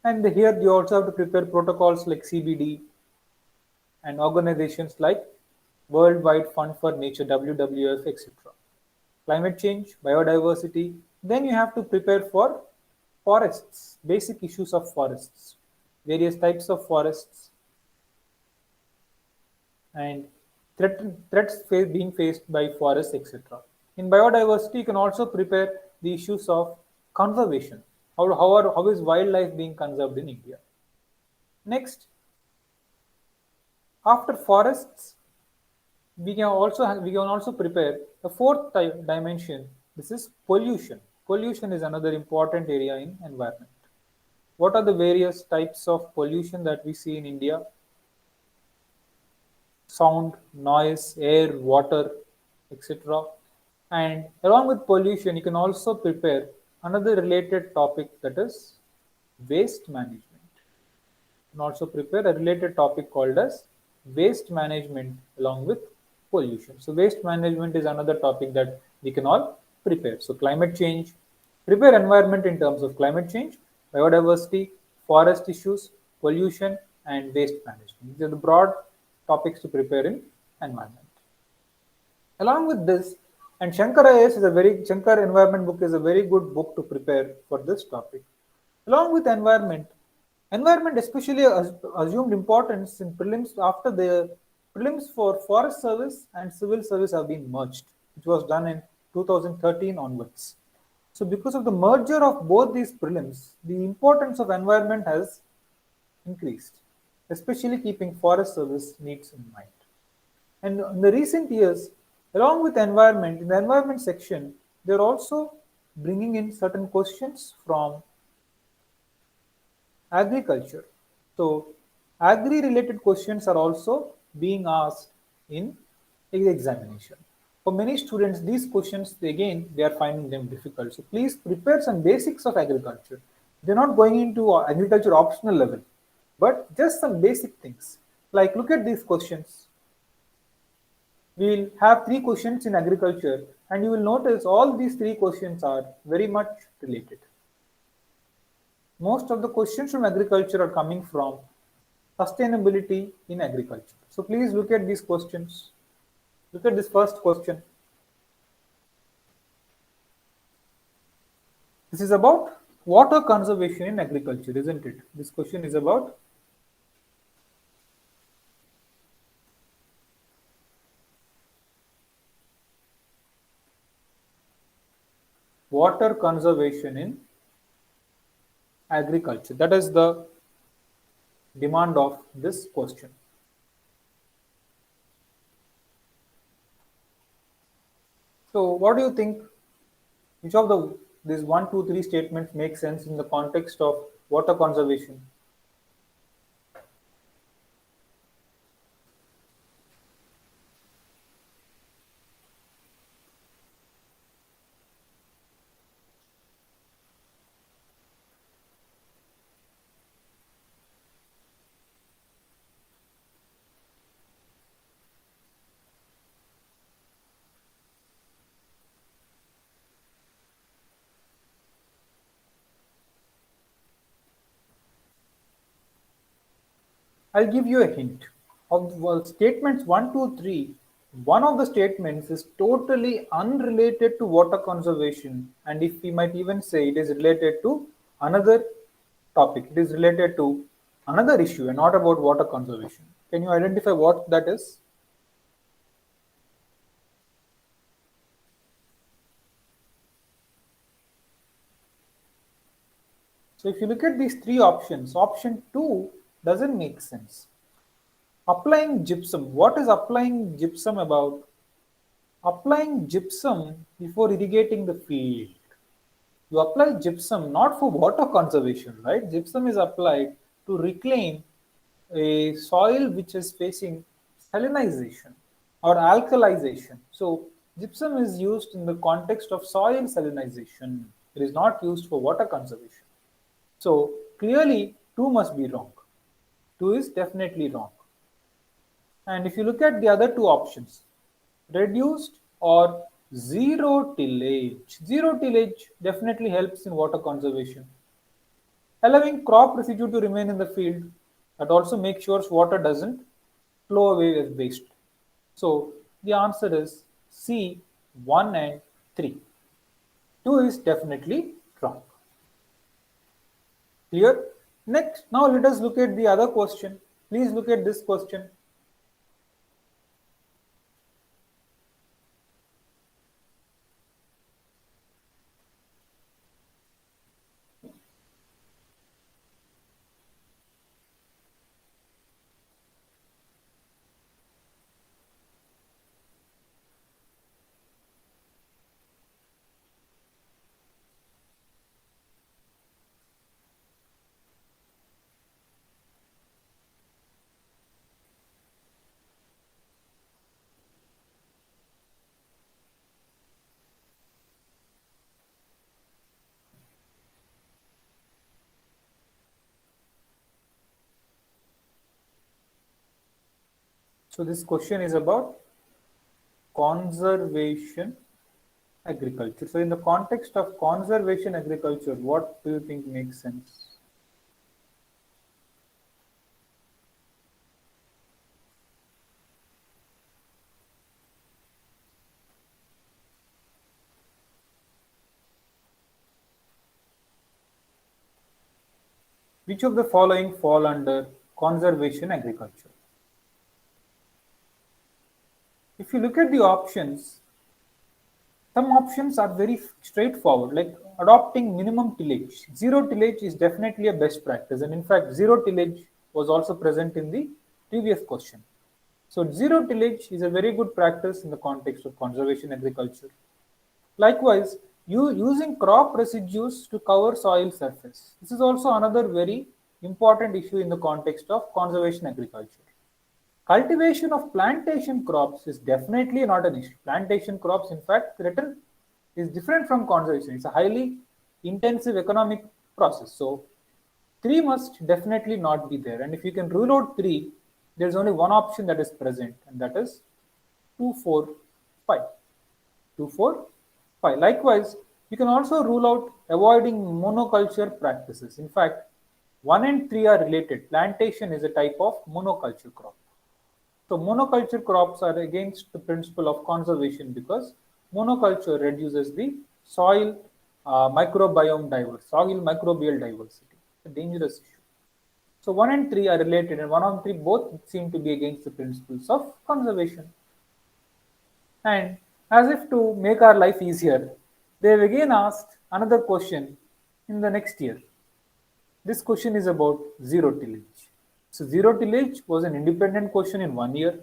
And here you also have to prepare protocols like CBD and organizations like Worldwide Fund for Nature, WWF, etc. Climate change, biodiversity. Then you have to prepare for forests, basic issues of forests, various types of forests, and threats being faced by forests, etc. In biodiversity, you can also prepare the issues of conservation. How is wildlife being conserved in India? Next, after forests, we can also prepare the fourth dimension. This is pollution. Pollution is another important area in environment. What are the various types of pollution that we see in India? Sound, noise, air, water, etc. And along with pollution, you can also prepare another related topic, that is waste management. You can also prepare a related topic called as waste management along with pollution. So waste management is another topic that we can all prepare. So climate change, prepare environment in terms of climate change, biodiversity, forest issues, pollution, and waste management. These are the broad topics to prepare in environment. Along with this, and Shankar Environment Book is a very good book to prepare for this topic. Along with environment especially assumed importance in prelims after the prelims for Forest Service and Civil Service have been merged, which was done in 2013 onwards. So because of the merger of both these prelims, the importance of environment has increased, especially keeping Forest Service needs in mind. And in the recent years, along with environment, in the environment section, they're also bringing in certain questions from agriculture. So agri-related questions are also being asked in the examination. For many students, these questions, again, they are finding them difficult. So please prepare some basics of agriculture. They're not going into agriculture optional level, but just some basic things. Like look at these questions. We'll have 3 questions in agriculture, and you will notice all these 3 questions are very much related. Most of the questions from agriculture are coming from sustainability in agriculture. So please look at these questions. Look at this first question. This is about water conservation in agriculture, isn't it? This question is about water conservation in agriculture? That is the demand of this question. So, what do you think? Which of these one, two, three statements make sense in the context of water conservation? I'll give you a hint. Of well, statements 1, 2, 3, one of the statements is totally unrelated to water conservation, and if we might even say it is related to another topic, it is related to another issue and not about water conservation. Can you identify what that is? So if you look at these three options, option 2 doesn't make sense. Applying gypsum. What is applying gypsum about? Applying gypsum before irrigating the field. You apply gypsum not for water conservation, right? Gypsum is applied to reclaim a soil which is facing salinization or alkalization. So, gypsum is used in the context of soil salinization. It is not used for water conservation. So, clearly, 2 must be wrong. 2 is definitely wrong. And if you look at the other two options, reduced or zero tillage. Zero tillage definitely helps in water conservation. Allowing crop residue to remain in the field, that also makes sure water doesn't flow away as waste. So the answer is C, 1 and 3. 2 is definitely wrong. Clear? Next, now let us look at the other question. Please look at this question. So this question is about conservation agriculture. So in the context of conservation agriculture, what do you think makes sense? Which of the following fall under conservation agriculture? If you look at the options, some options are very straightforward, like adopting minimum tillage. Zero tillage is definitely a best practice, and in fact, zero tillage was also present in the previous question. So, zero tillage is a very good practice in the context of conservation agriculture. Likewise, you using crop residues to cover soil surface. This is also another very important issue in the context of conservation agriculture. Cultivation of plantation crops is definitely not an issue. Plantation crops, in fact, written is different from conservation. It's a highly intensive economic process. So, 3 must definitely not be there. And if you can rule out 3, there's only one option that is present, and that is 2, 4, 5. 2, 4, 5. Likewise, you can also rule out avoiding monoculture practices. In fact, 1 and 3 are related. Plantation is a type of monoculture crop. So monoculture crops are against the principle of conservation because monoculture reduces the soil microbiome diversity, soil microbial diversity. It's a dangerous issue. So 1 and 3 are related, and 1 and 3 both seem to be against the principles of conservation. And as if to make our life easier, They have again asked another question in the next year. This question is about zero tillage. So zero tillage was an independent question in 1 year.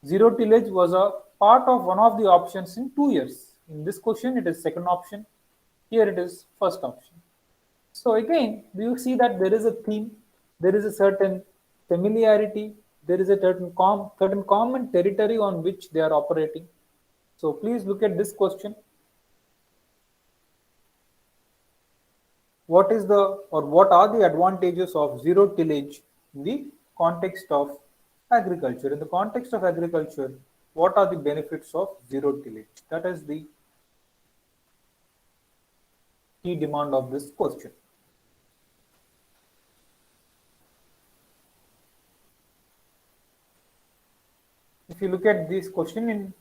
Zero tillage was a part of one of the options in 2 years. In this question, it is second option. Here it is first option. So again, do you see that there is a theme, there is a certain familiarity, there is a certain common territory on which they are operating. So please look at this question. What is the or what are the advantages of zero tillage in the context of agriculture? In the context of agriculture, what are the benefits of zero tillage? That is the key demand of this question. If you look at this question in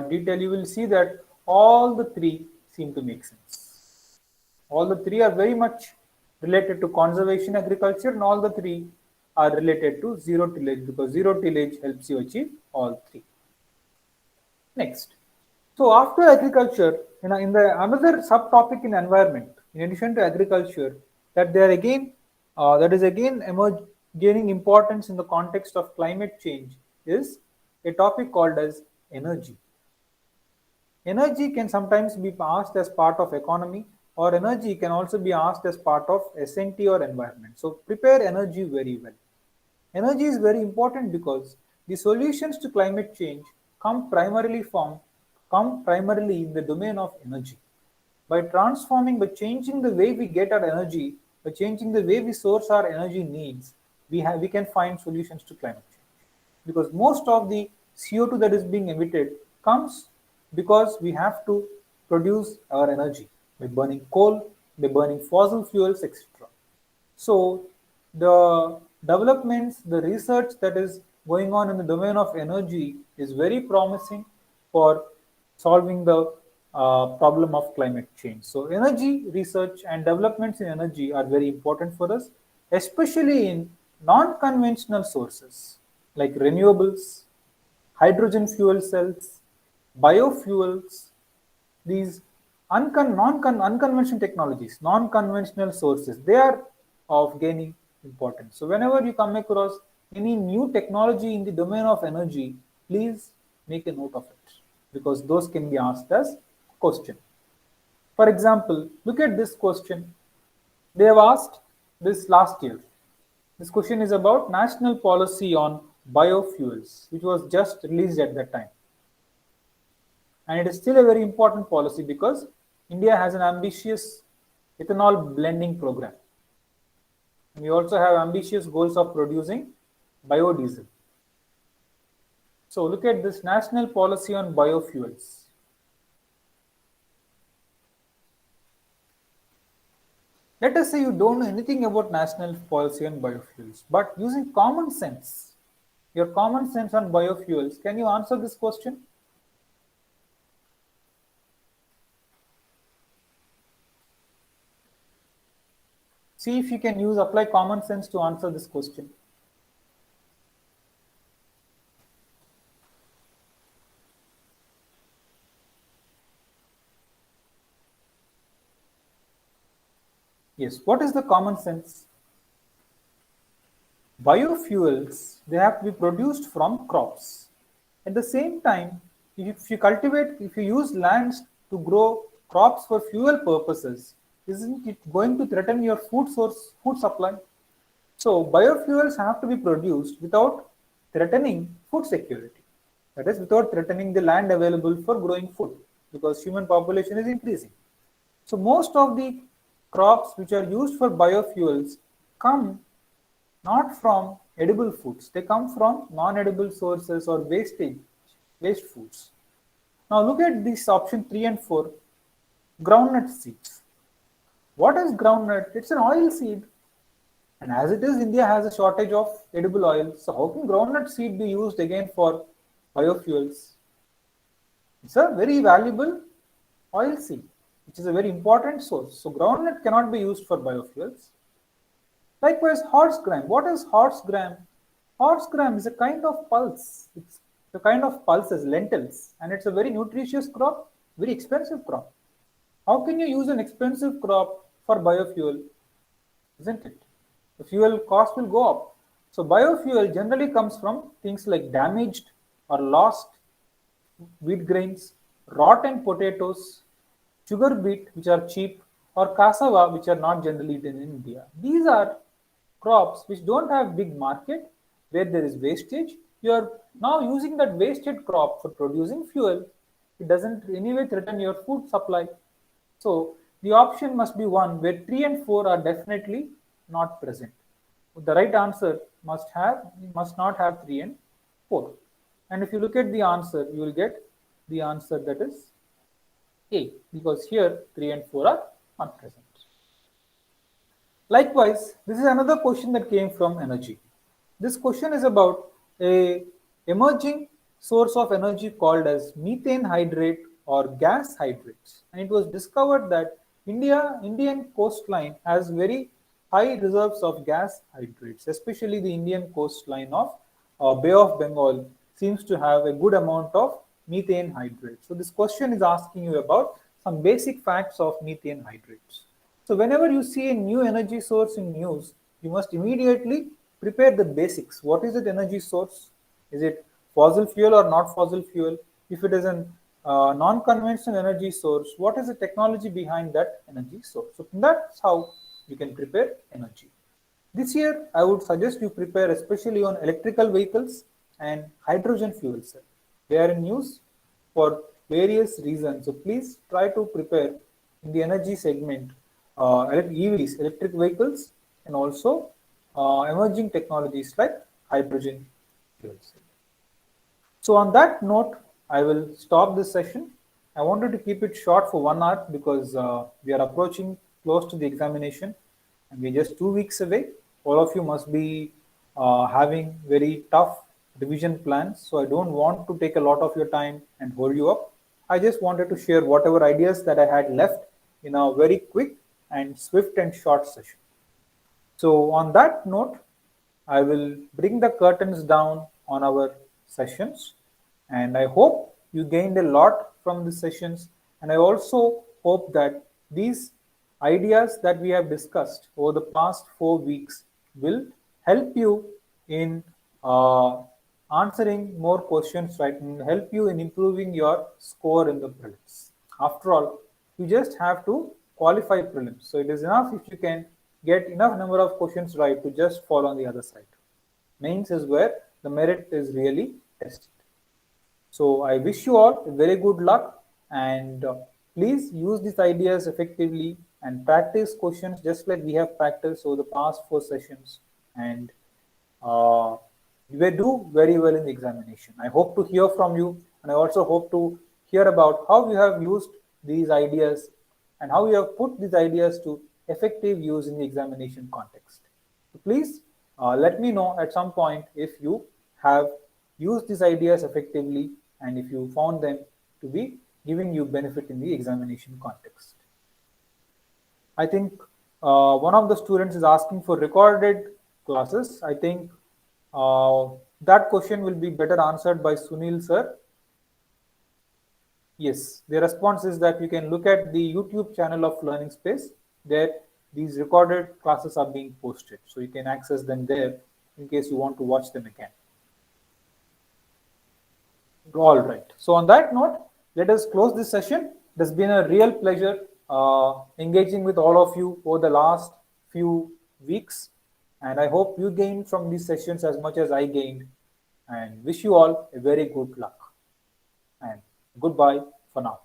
detail, you will see that all the three seem to make sense. All the three are very much related to conservation agriculture, and all the three are related to zero tillage because zero tillage helps you achieve all three. Next. So after agriculture, in the another subtopic in environment, in addition to agriculture, that there again, that is again gaining importance in the context of climate change is a topic called as energy. Energy can sometimes be asked as part of economy, or energy can also be asked as part of S&T or environment. So prepare energy very well. Energy is very important because the solutions to climate change come primarily in the domain of energy. By changing the way we get our energy, by changing the way we source our energy needs, we can find solutions to climate change. Because most of the CO2 that is being emitted comes because we have to produce our energy by burning coal, by burning fossil fuels, etc. So the developments, the research that is going on in the domain of energy is very promising for solving the problem of climate change. So energy research and developments in energy are very important for us, especially in non-conventional sources like renewables, hydrogen fuel cells, biofuels, these unconventional technologies, non-conventional sources, they are of gaining importance. So whenever you come across any new technology in the domain of energy, please make a note of it because those can be asked as question. For example, look at this question. They have asked this last year. This question is about national policy on biofuels, which was just released at that time. And it is still a very important policy because India has an ambitious ethanol blending program. And we also have ambitious goals of producing biodiesel. So look at this national policy on biofuels. Let us say you don't know anything about national policy on biofuels, but using common sense, your common sense on biofuels, can you answer this question? See if you can apply common sense to answer this question. Yes, what is the common sense? Biofuels, they have to be produced from crops. At the same time, if you use lands to grow crops for fuel purposes, isn't it going to threaten your food supply? So biofuels have to be produced without threatening food security. That is, without threatening the land available for growing food, because human population is increasing. So most of the crops which are used for biofuels come not from edible foods. They come from non-edible sources or waste foods. Now look at this option 3 and 4, groundnut seeds. What is groundnut? It's an oil seed. And as it is, India has a shortage of edible oil. So how can groundnut seed be used again for biofuels? It's a very valuable oil seed, which is a very important source. So groundnut cannot be used for biofuels. Likewise, horse gram. What is horse gram? Horse gram is a kind of pulse. It's a kind of pulses, lentils, and it's a very nutritious crop, very expensive crop. How can you use an expensive crop for biofuel? Isn't it? The fuel cost will go up. So biofuel generally comes from things like damaged or lost wheat grains, rotten potatoes, sugar beet, which are cheap, or cassava, which are not generally eaten in India. These are crops which don't have big market, where there is wastage. You are now using that wasted crop for producing fuel. It doesn't anyway threaten your food supply. So the option must be one where 3 and 4 are definitely not present. The right answer must not have 3 and 4. And if you look at the answer, you will get the answer that is A, because here 3 and 4 are not present. Likewise, this is another question that came from energy. This question is about a emerging source of energy called as methane hydrate or gas hydrates. And it was discovered that Indian coastline has very high reserves of gas hydrates, especially the Indian coastline of Bay of Bengal seems to have a good amount of methane hydrates. So this question is asking you about some basic facts of methane hydrates. So whenever you see a new energy source in news, you must immediately prepare the basics. What is it energy source? Is it fossil fuel or not fossil fuel? If it is an non-conventional energy source, what is the technology behind that energy source? So that's how you can prepare energy. This year, I would suggest you prepare especially on electrical vehicles and hydrogen fuel cell. They are in use for various reasons. So please try to prepare in the energy segment EVs, electric vehicles, and also emerging technologies like hydrogen fuel cell. So on that note, I will stop this session. I wanted to keep it short for 1 hour because we are approaching close to the examination and we're just 2 weeks away. All of you must be having very tough revision plans. So I don't want to take a lot of your time and hold you up. I just wanted to share whatever ideas that I had left in a very quick and swift and short session. So on that note, I will bring the curtains down on our sessions, and I hope you gained a lot from the sessions, and I also hope that these ideas that we have discussed over the past 4 weeks will help you in answering more questions, right, and help you in improving your score in the prelims. After all, you just have to qualify prelims. So it is enough if you can get enough number of questions right to just fall on the other side. Mains is where the merit is really tested. So I wish you all very good luck, and please use these ideas effectively and practice questions just like we have practiced over the past 4 sessions, and you will do very well in the examination. I hope to hear from you, and I also hope to hear about how you have used these ideas and how you have put these ideas to effective use in the examination context. So please let me know at some point if you have used these ideas effectively and if you found them to be giving you benefit in the examination context. I think one of the students is asking for recorded classes. I think that question will be better answered by Sunil sir. Yes, the response is that you can look at the YouTube channel of Learning Space. There, these recorded classes are being posted, so you can access them there in case you want to watch them again. All right. So on that note, let us close this session. It has been a real pleasure engaging with all of you over the last few weeks, and I hope you gained from these sessions as much as I gained, and wish you all a very good luck. And goodbye for now.